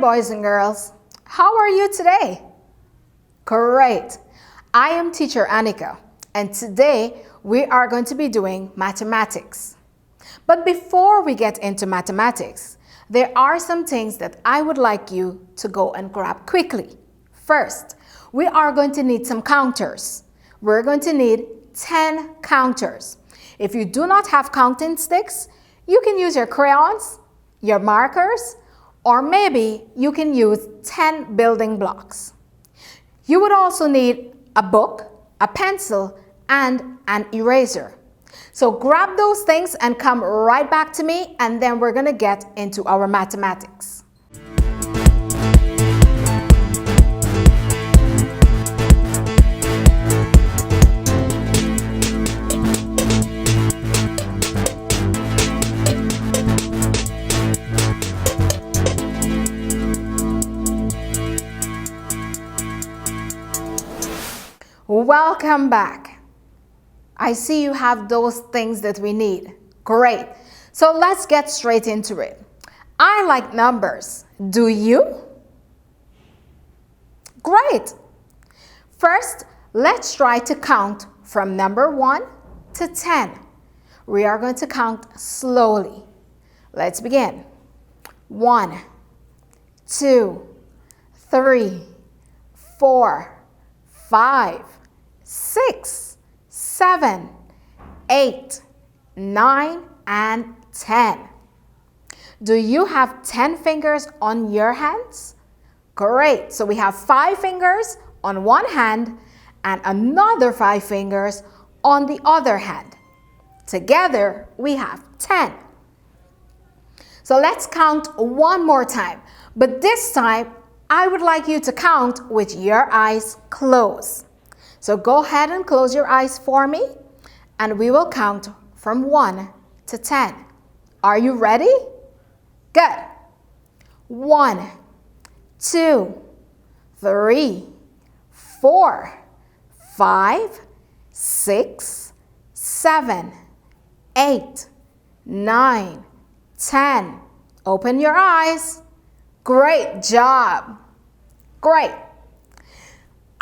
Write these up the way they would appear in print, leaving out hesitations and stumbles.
boys and girls. How are you today? Great. I am teacher Annika, and today we are going to be doing mathematics. But before we get into mathematics, there are some things that I would like you to go and grab quickly. First, we are going to need some counters. We're going to need 10 counters. If you do not have counting sticks, you can use your crayons, your markers, or maybe you can use 10 building blocks. You would also need a book, a pencil, and an eraser. So grab those things and come right back to me, and then we're going to get into our mathematics. Welcome back. I see you have those things that we need. Great. So let's get straight into it. I like numbers. Do you? Great. First, let's try to count from number 1 to 10. We are going to count slowly. Let's begin. 1, 2, 3, 4, 5, 6, 7, 8, 9, and 10. Do you have 10 fingers on your hands? Great. So we have 5 fingers on one hand and another 5 fingers on the other hand. Together, we have 10. So let's count one more time. But this time, I would like you to count with your eyes closed. So go ahead and close your eyes for me, and we will count from 1 to 10. Are you ready? Good. 1, 2, 3, 4, 5, 6, 7, 8, 9, 10. Open your eyes. Great job. Great.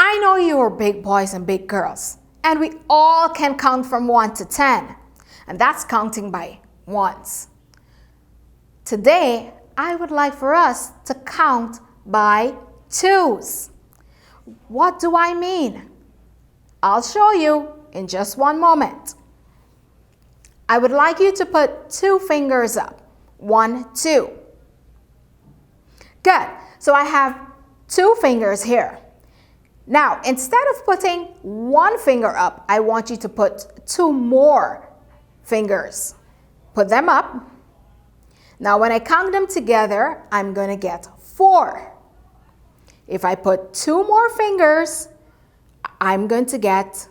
I know you are big boys and big girls, and we all can count from 1 to 10, and that's counting by ones. Today, I would like for us to count by twos. What do I mean? I'll show you in just one moment. I would like you to put 2 fingers up. 1, 2. Good. So I have 2 fingers here. Now, instead of putting 1 finger up, I want you to put 2 more fingers. Put them up. Now, when I count them together, I'm going to get 4. If I put 2 more fingers, I'm going to get,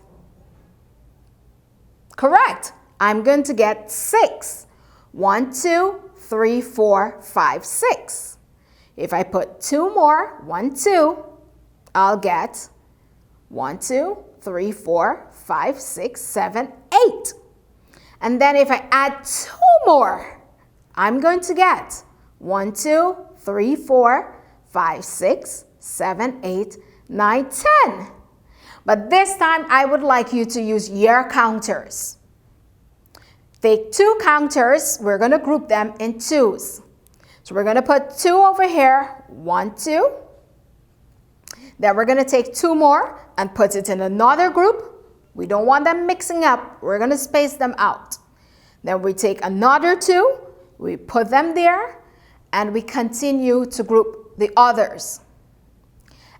correct, I'm going to get 6. 1, 2, 3, 4, 5, 6. If I put 2 more, 1, 2, I'll get 1, 2, 3, 4, 5, 6, 7, 8. And then if I add 2 more, I'm going to get 1, 2, 3, 4, 5, 6, 7, 8, 9, 10. But this time I would like you to use your counters. Take 2 counters, we're going to group them in twos. So we're going to put 2 over here, 1, 2. Then we're going to take 2 more and put it in another group. We don't want them mixing up. We're going to space them out. Then we take another 2, we put them there, and we continue to group the others.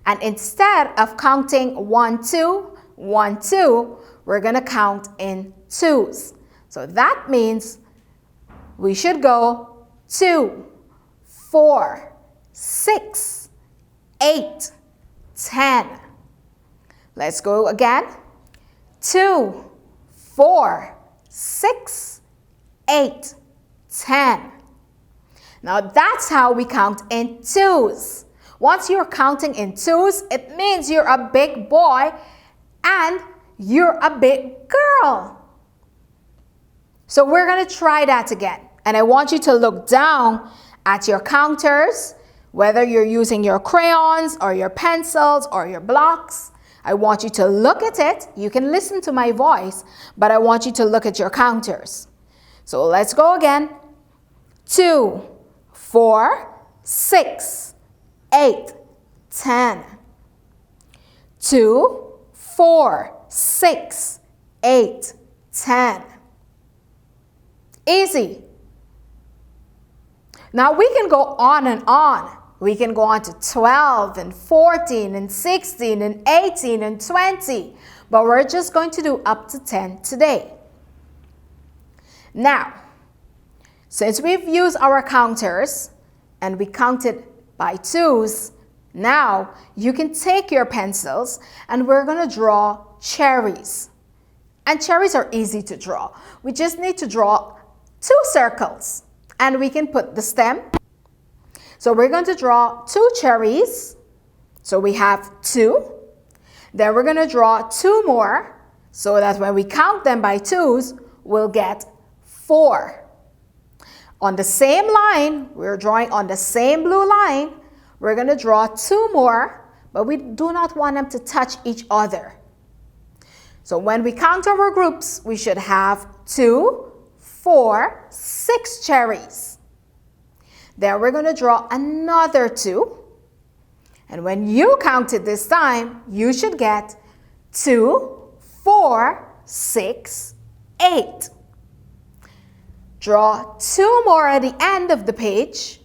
And instead of counting 1, 2, 1, 2, we're going to count in twos. So that means we should go 2, 4, 6, 8, 10. Let's go again. 2, 4, 6, 8, 10. Now that's how we count in twos. Once you're counting in twos, it means you're a big boy and you're a big girl. So we're going to try that again. And I want you to look down at your counters Whether you're using your crayons or your pencils or your blocks, I want you to look at it. You can listen to my voice, but I want you to look at your counters. So let's go again. 2, 4, 6, 8, 10. 2, 4, 6, 8, 10. Easy. Now we can go on and on. We can go on to 12 and 14 and 16 and 18 and 20, but we're just going to do up to 10 today. Now, since we've used our counters and we counted by twos, now you can take your pencils and we're going to draw cherries. And cherries are easy to draw. We just need to draw 2 circles and we can put the stem. So we're going to draw 2 cherries. So we have 2. Then we're going to draw 2 more so that when we count them by twos, we'll get 4. On the same line, we're drawing on the same blue line. We're going to draw 2 more, but we do not want them to touch each other. So when we count our groups, we should have 2, 4, 6 cherries. Then we're going to draw another 2. And when you count it this time, you should get 2, 4, 6, 8. Draw 2 more at the end of the page.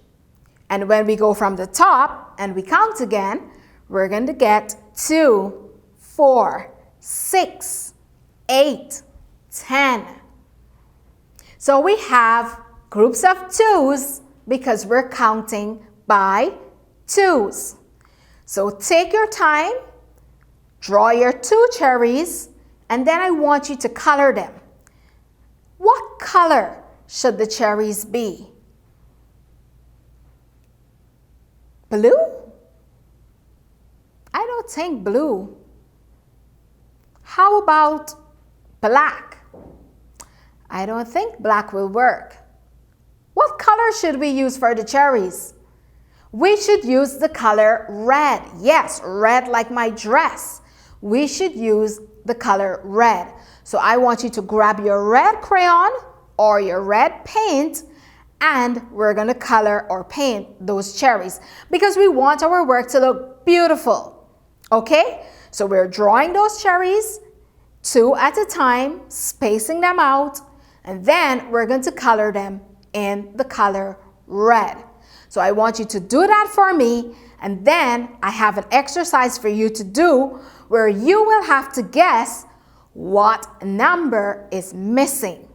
And when we go from the top and we count again, we're going to get 2, 4, 6, 8, 10. So we have groups of 2s because we're counting by twos. So take your time, draw your 2 cherries, and then I want you to color them. What color should the cherries be? Blue? I don't think blue. How about black? I don't think black will work. What color should we use for the cherries? We should use the color red. Yes, red like my dress. We should use the color red. So I want you to grab your red crayon or your red paint and we're going to color or paint those cherries because we want our work to look beautiful. Okay? So we're drawing those cherries 2 at a time, spacing them out, and then we're going to color them in the color red. So I want you to do that for me, and then I have an exercise for you to do where you will have to guess what number is missing.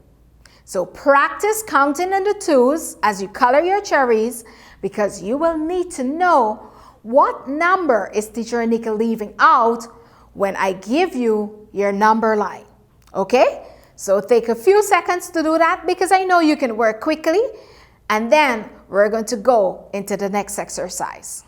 So practice counting in the twos as you color your cherries because you will need to know what number is Teacher Anika leaving out when I give you your number line. Okay? So take a few seconds to do that because I know you can work quickly, and then we're going to go into the next exercise.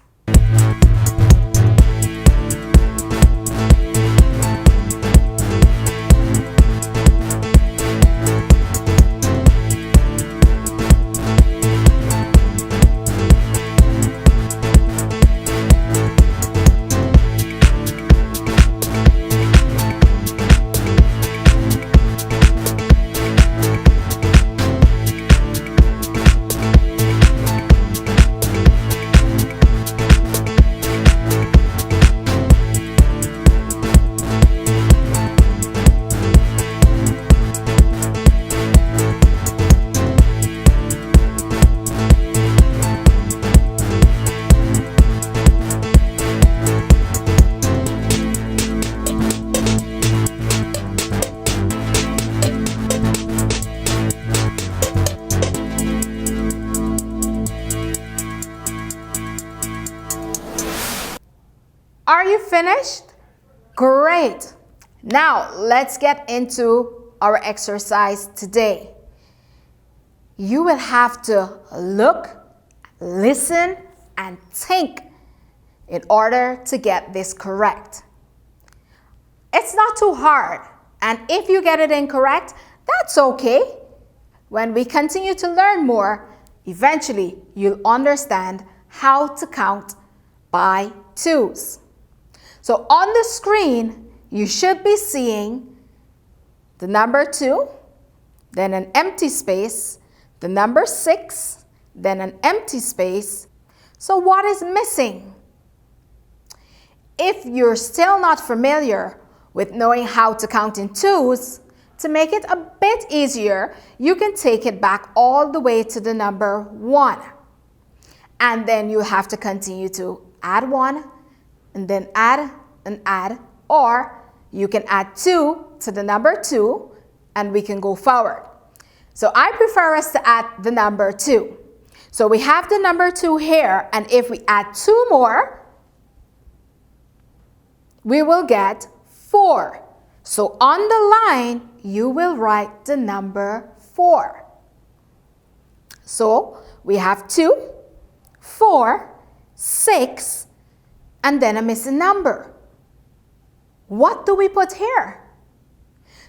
Are you finished? Great. Now let's get into our exercise today. You will have to look, listen, and think in order to get this correct. It's not too hard, and if you get it incorrect, that's okay. When we continue to learn more, eventually you'll understand how to count by twos. So on the screen, you should be seeing the number 2, then an empty space, the number 6, then an empty space. So what is missing? If you're still not familiar with knowing how to count in twos, to make it a bit easier, you can take it back all the way to the number 1. And then you have to continue to add 1, and then add and add, or you can add 2 to the number 2, and we can go forward. So I prefer us to add the number 2. So we have the number 2 here, and if we add 2 more, we will get 4. So on the line, you will write the number 4. So we have 2, 4, 6, and then a missing number. What do we put here?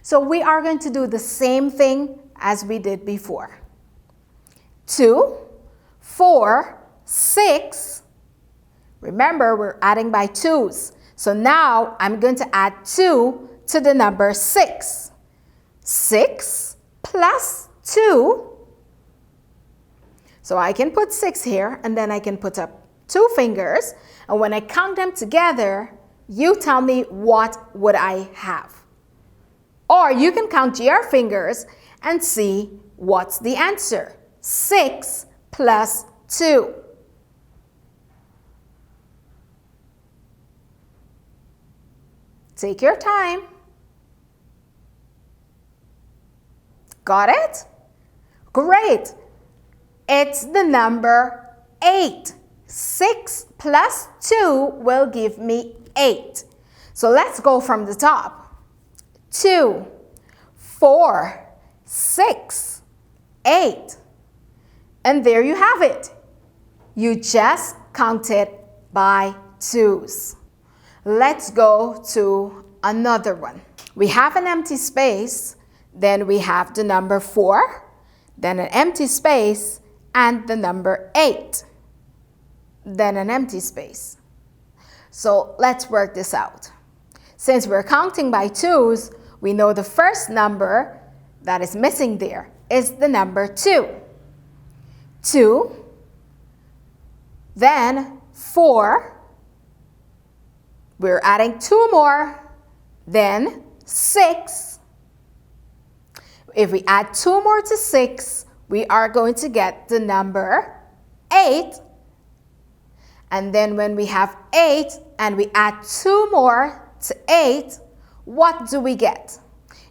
So we are going to do the same thing as we did before. 2, 4, 6. Remember, we're adding by twos. So now I'm going to add 2 to the number 6. 6 plus 2. So I can put 6 here, and then I can put up 2 fingers. And when I count them together, you tell me what would I have. Or you can count your fingers and see what's the answer. 6 plus 2. Take your time. Got it? Great. It's the number 8. 6 plus 2 will give me 8. So let's go from the top. 2, 4, 6, 8. And there you have it. You just counted by twos. Let's go to another one. We have an empty space, then we have the number 4, then an empty space, and the number 8. Then an empty space. So let's work this out. Since we're counting by twos, we know the first number that is missing there is the number 2. 2, then 4. We're adding 2 more, then 6. If we add 2 more to 6, we are going to get the number 8. And then when we have 8 and we add 2 more to 8, what do we get?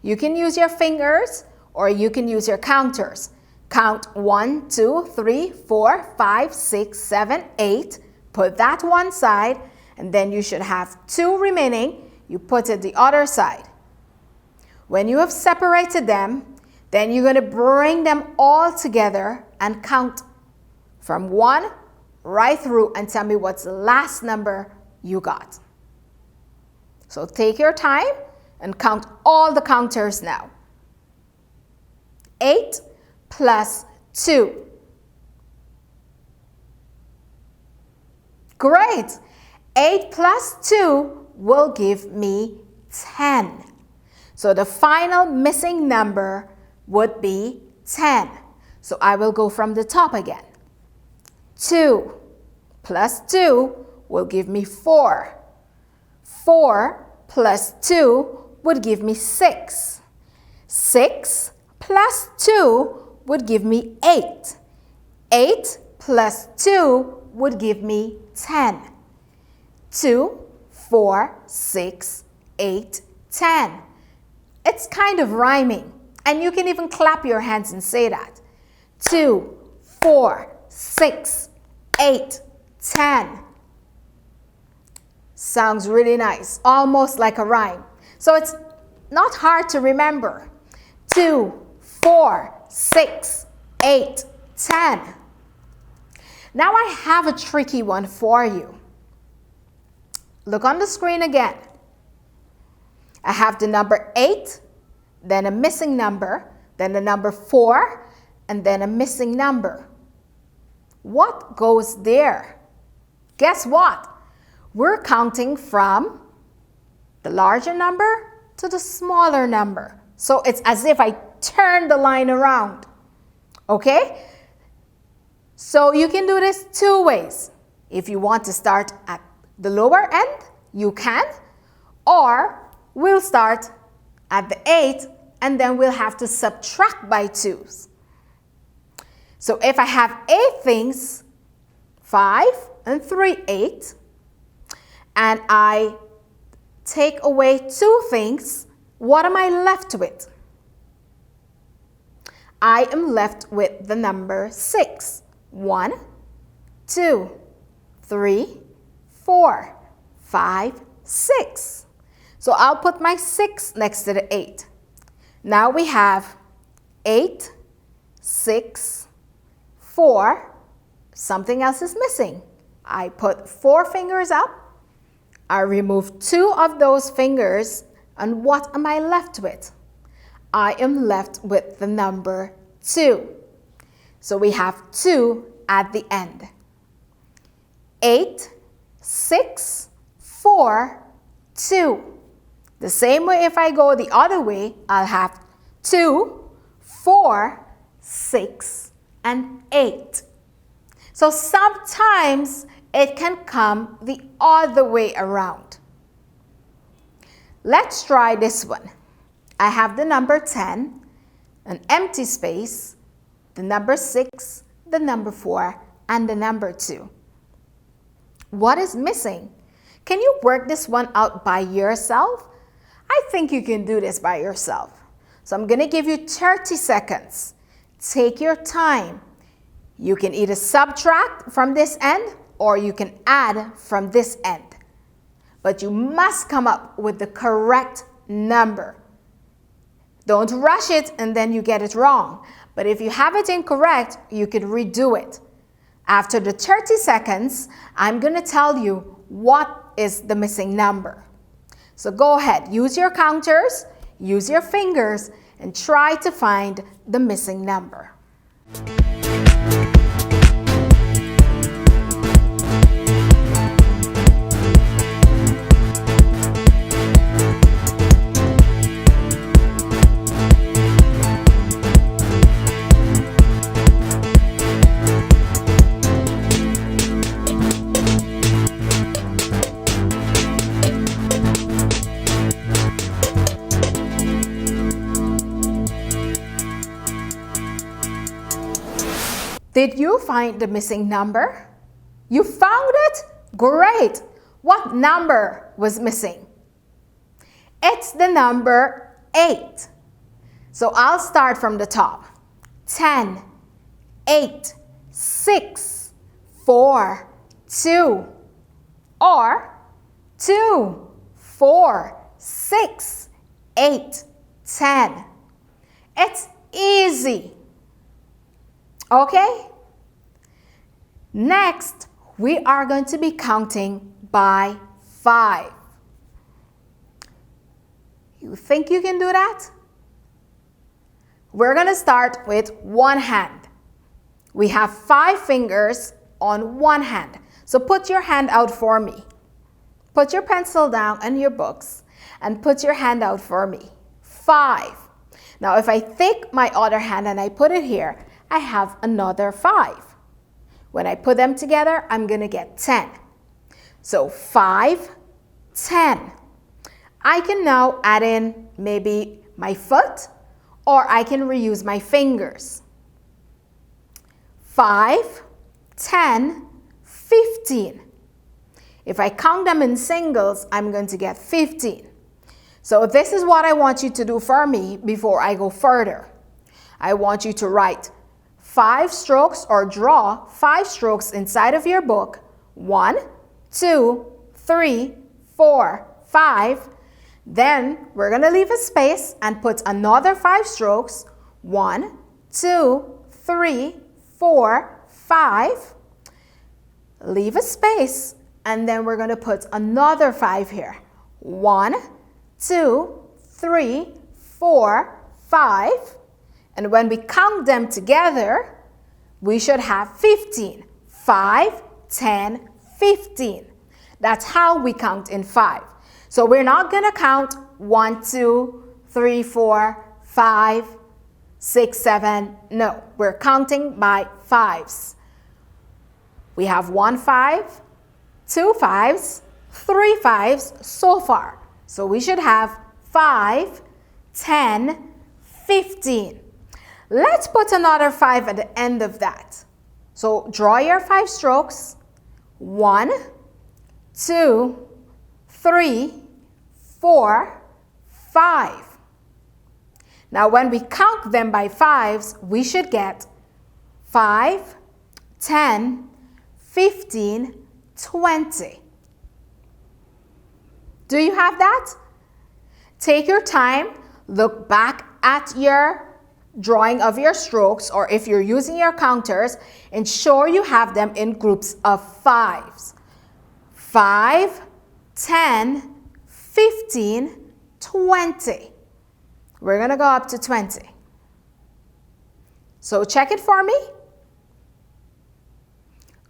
You can use your fingers or you can use your counters. Count 1, 2, 3, 4, 5, 6, 7, 8. Put that one side, and then you should have 2 remaining. You put it the other side. When you have separated them, then you're going to bring them all together and count from 1 right through and tell me what's the last number you got. So take your time and count all the counters now. 8 plus 2. Great! 8 plus 2 will give me 10. So the final missing number would be 10. So I will go from the top again. 2 plus 2 will give me 4. 4 plus 2 would give me 6. 6 plus 2 would give me 8. 8 plus 2 would give me 10. 2, 4, 6, 8, 10. It's kind of rhyming, and you can even clap your hands and say that. 2, 4, 6, 8, 10. Sounds really nice, almost like a rhyme. So it's not hard to remember. 2, 4, 6, 8, 10. Now I have a tricky one for you. Look on the screen again. I have the number 8, then a missing number, then the number 4, and then a missing number. What goes there? Guess what? We're counting from the larger number to the smaller number. So it's as if I turn the line around. Okay? So you can do this two ways. If you want to start at the lower end, you can. Or we'll start at the 8 and then we'll have to subtract by 2s. So if I have 8 things, 5 and 3, 8, and I take away 2 things, what am I left with? I am left with the number 6. 1, 2, 3, 4, 5, 6. So I'll put my 6 next to the 8. Now we have 8, 6, 4. Something else is missing. I put 4 fingers up. I remove 2 of those fingers. And what am I left with? I am left with the number 2. So we have 2 at the end. 8, 6, 4, 2. The same way if I go the other way, I'll have 2, 4, 6, and 8. So sometimes it can come the other way around. Let's try this one. I have the number 10, an empty space, the number 6, the number 4, and the number 2. What is missing? Can you work this one out by yourself? I think you can do this by yourself. So I'm going to give you 30 seconds. Take your time. You can either subtract from this end or you can add from this end. But you must come up with the correct number. Don't rush it and then you get it wrong. But if you have it incorrect, you can redo it. After the 30 seconds, I'm going to tell you what is the missing number. So go ahead, use your counters, use your fingers, and try to find the missing number. Did you find the missing number? You found it? Great! What number was missing? It's the number 8. So I'll start from the top. 10, 8, 6, 4, 2. Or 2, 4, 6, 8, 10. It's easy. Okay? Next, we are going to be counting by 5. You think you can do that? We're going to start with one hand. We have 5 fingers on one hand. So put your hand out for me. Put your pencil down and your books and put your hand out for me. 5. Now if I take my other hand and I put it here, I have another 5. When I put them together, I'm going to get 10. So 5, 10. I can now add in maybe my foot, or I can reuse my fingers. 5, 10, 15. If I count them in singles, I'm going to get 15. So this is what I want you to do for me before I go further. I want you to write 5 strokes or draw 5 strokes inside of your book. 1, 2, 3, 4, 5. Then we're going to leave a space and put another 5 strokes. 1, 2, 3, 4, 5. Leave a space and then we're going to put another 5 here. 1, 2, 3, 4, 5. And when we count them together, we should have 15. 5, 10, 15. That's how we count in 5. So we're not going to count 1, 2, 3, 4, 5, 6, 7. No, we're counting by 5s. We have 1 5, 2 5s, 3 5s so far. So we should have 5, 10, 15. Let's put another 5 at the end of that. So draw your 5 strokes. 1, 2, 3, 4, 5. Now when we count them by 5s, we should get 5, 10, 15, 20. Do you have that? Take your time, look back at your drawing of your strokes, or if you're using your counters, ensure you have them in groups of 5s. 5, 10, 15, 20. We're going to go up to 20. So check it for me.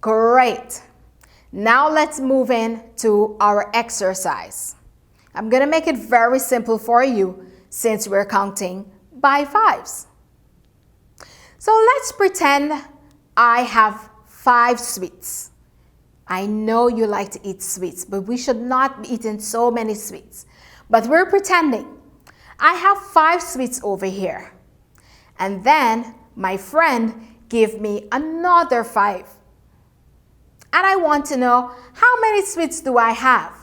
Great. Now let's move in to our exercise. I'm going to make it very simple for you since we're counting by 5s. So let's pretend I have 5 sweets. I know you like to eat sweets, but we should not be eating so many sweets. But we're pretending. I have 5 sweets over here. And then my friend gave me another 5. And I want to know, how many sweets do I have?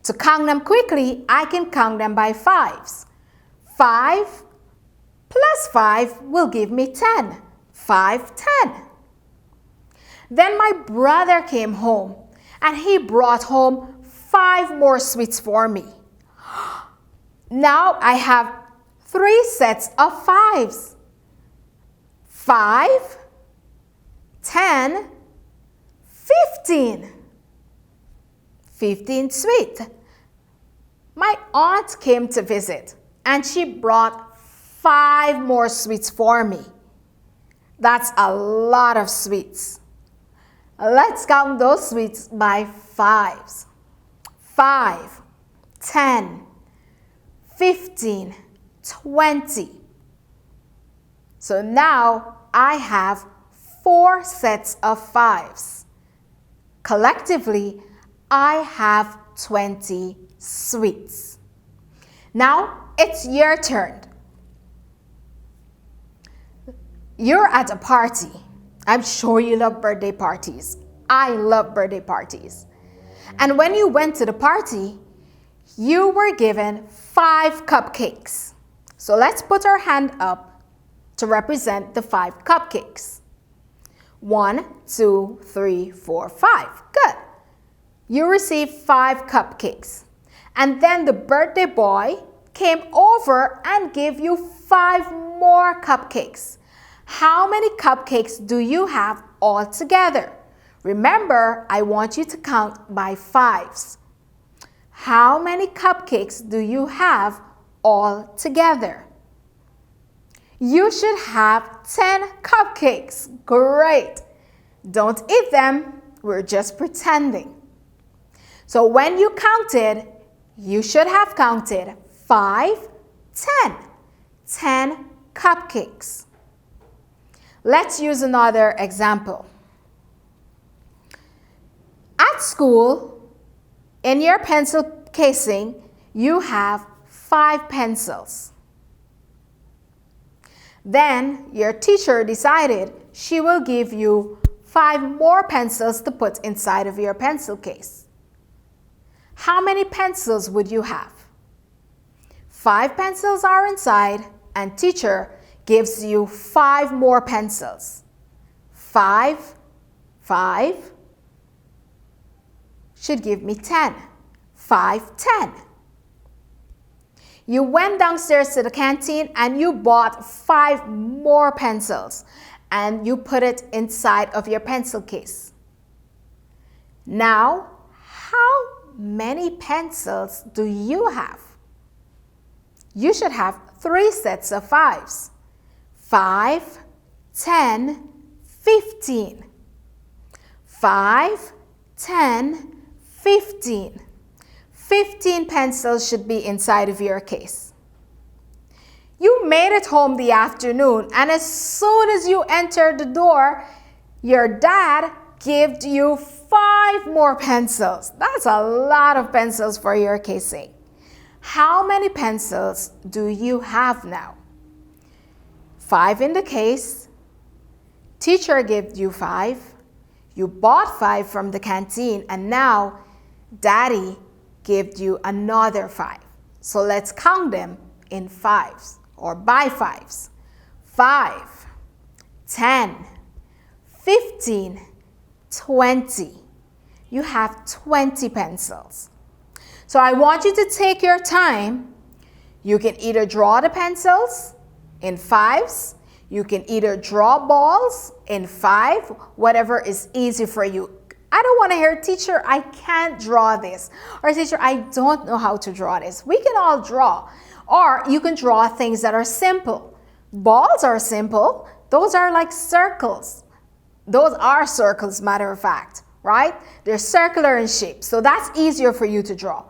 To count them quickly, I can count them by 5s. 5 plus 5 will give me 10. 5, 10. Then my brother came home and he brought home 5 more sweets for me. Now I have 3 sets of 5s. 5, 10, 15. 15 sweet. My aunt came to visit and she brought 5 more sweets for me. That's a lot of sweets. Let's count those sweets by 5s. 5, 10, 15, 20. So now I have 4 sets of 5s. Collectively, I have 20 sweets. Now it's your turn. You're at a party. I'm sure you love birthday parties. I love birthday parties. And when you went to the party, you were given 5 cupcakes. So let's put our hand up to represent the 5 cupcakes. 1, 2, 3, 4, 5. Good. You received 5 cupcakes. And then the birthday boy came over and gave you 5 more cupcakes. How many cupcakes do you have all together? Remember, I want you to count by 5s. How many cupcakes do you have all together? You should have 10 cupcakes. Great. Don't eat them. We're just pretending. So when you counted, you should have counted 5, 10. 10 cupcakes. Let's use another example. At school, in your pencil casing, you have 5 pencils. Then your teacher decided she will give you 5 more pencils to put inside of your pencil case. How many pencils would you have? 5 pencils are inside and teacher gives you 5 more pencils. 5, 5 should give me 10. 5, 10. You went downstairs to the canteen and you bought 5 more pencils and you put it inside of your pencil case. Now, how many pencils do you have? You should have 3 sets of 5s. 5, 10, 15. 5, 10, 15. 15 pencils should be inside of your case. You made it home the afternoon, and as soon as you entered the door, your dad gave you 5 more pencils. That's a lot of pencils for your casing. How many pencils do you have now? 5 in the case. Teacher gave you 5. You bought 5 from the canteen, and now Daddy gave you another 5. So let's count them in 5s or by 5s. 5, 10, 15, 20. You have 20 pencils. So I want you to take your time. You can either draw the pencils in 5s. You can either draw balls in 5, whatever is easy for you. I don't want to hear, teacher, I can't draw this. Or teacher, I don't know how to draw this. We can all draw. Or you can draw things that are simple. Balls are simple. Those are like circles. Those are circles, matter of fact, right? They're circular in shape. So that's easier for you to draw.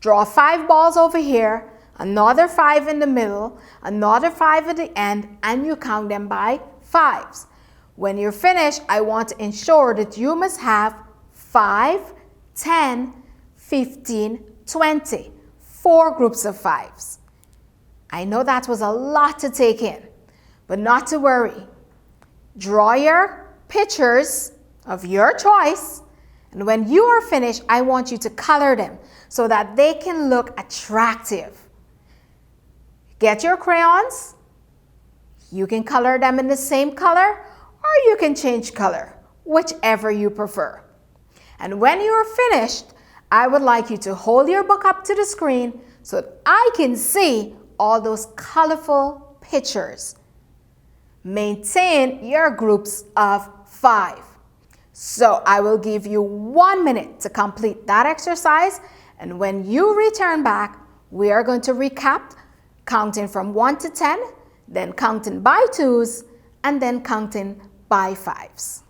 Draw 5 balls over here, another 5 in the middle, another 5 at the end, and you count them by 5s. When you're finished, I want to ensure that you must have 5, 10, 15, 20. 4 groups of 5s. I know that was a lot to take in, but not to worry. Draw your pictures of your choice, and when you are finished, I want you to color them so that they can look attractive. Get your crayons. You can color them in the same color, or you can change color, whichever you prefer. And when you are finished, I would like you to hold your book up to the screen so that I can see all those colorful pictures. Maintain your groups of 5. So I will give you 1 minute to complete that exercise, and when you return back, we are going to recap counting from 1 to 10, then counting by 2s, and then counting by 5s.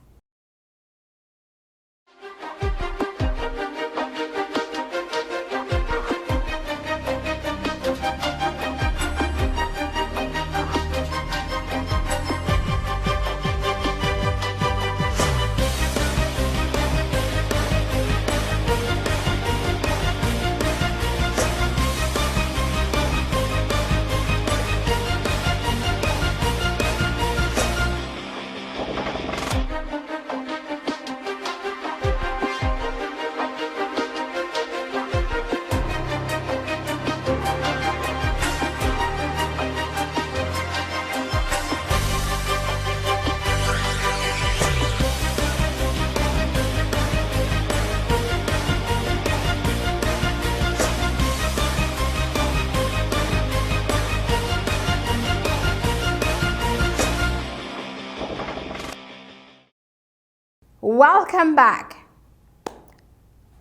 Welcome back.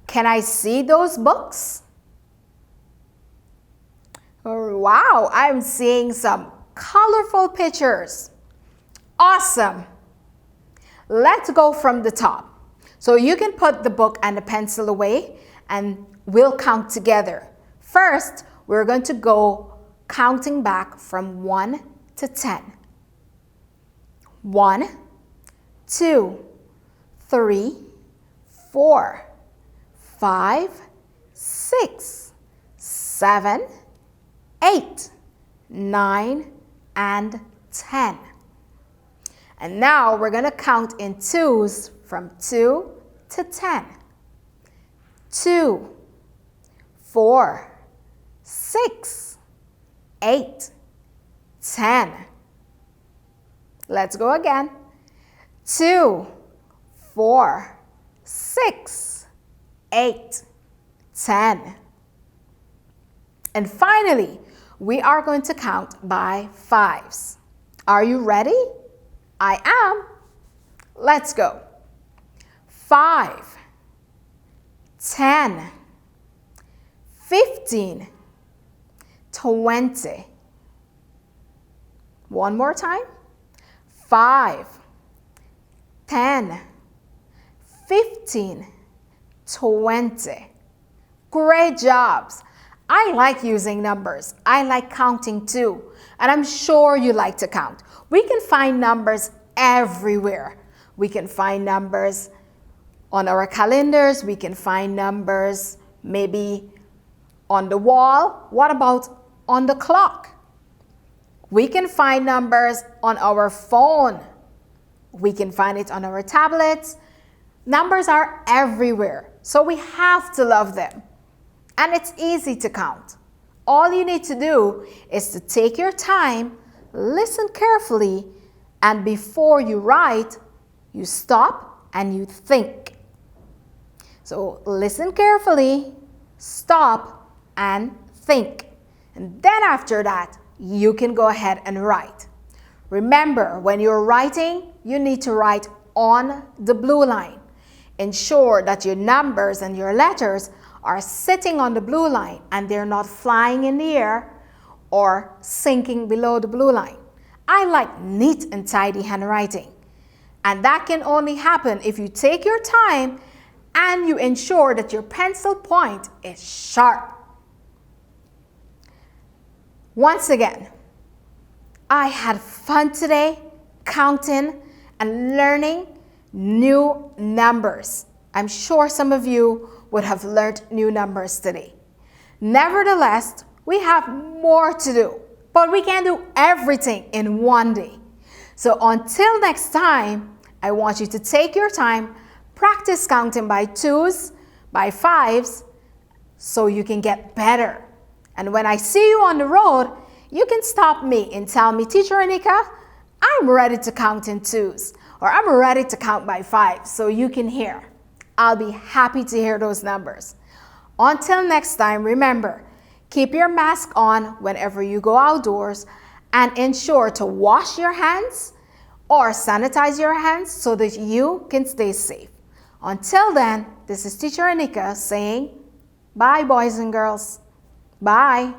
Can I see those books? Wow, I'm seeing some colorful pictures. Awesome. Let's go from the top. So you can put the book and the pencil away and we'll count together. First, we're going to go counting back from 1 to 10. 1, 2, 3, 4, 5, 6, 7, 8, 9, and 10. And now we're going to count in 2s from 2 to 10. 2, 4, 6, 8, 10. Let's go again. 2, 4, 6, 8, 10. And finally, we are going to count by 5s. Are you ready? I am. Let's go. 5, 10, 15, 20. One more time. 5, 10, 15, 20. Great jobs. I like using numbers. I like counting too. And I'm sure you like to count. We can find numbers everywhere. We can find numbers on our calendars. We can find numbers maybe on the wall. What about on the clock? We can find numbers on our phone. We can find it on our tablets. Numbers are everywhere, so we have to love them. And it's easy to count. All you need to do is to take your time, listen carefully, and before you write, you stop and you think. So listen carefully, stop, and think. And then after that, you can go ahead and write. Remember, when you're writing, you need to write on the blue line. Ensure that your numbers and your letters are sitting on the blue line and they're not flying in the air or sinking below the blue line. I like neat and tidy handwriting. And that can only happen if you take your time and you ensure that your pencil point is sharp. Once again, I had fun today counting and learning new numbers. I'm sure some of you would have learned new numbers today. Nevertheless, we have more to do, but we can't do everything in one day. So until next time, I want you to take your time, practice counting by 2s, by 5s, so you can get better. And when I see you on the road, you can stop me and tell me, Teacher Anika, I'm ready to count in 2s, or I'm ready to count by 5, so you can hear. I'll be happy to hear those numbers. Until next time, remember, keep your mask on whenever you go outdoors and ensure to wash your hands or sanitize your hands so that you can stay safe. Until then, this is Teacher Anika saying, bye boys and girls. Bye.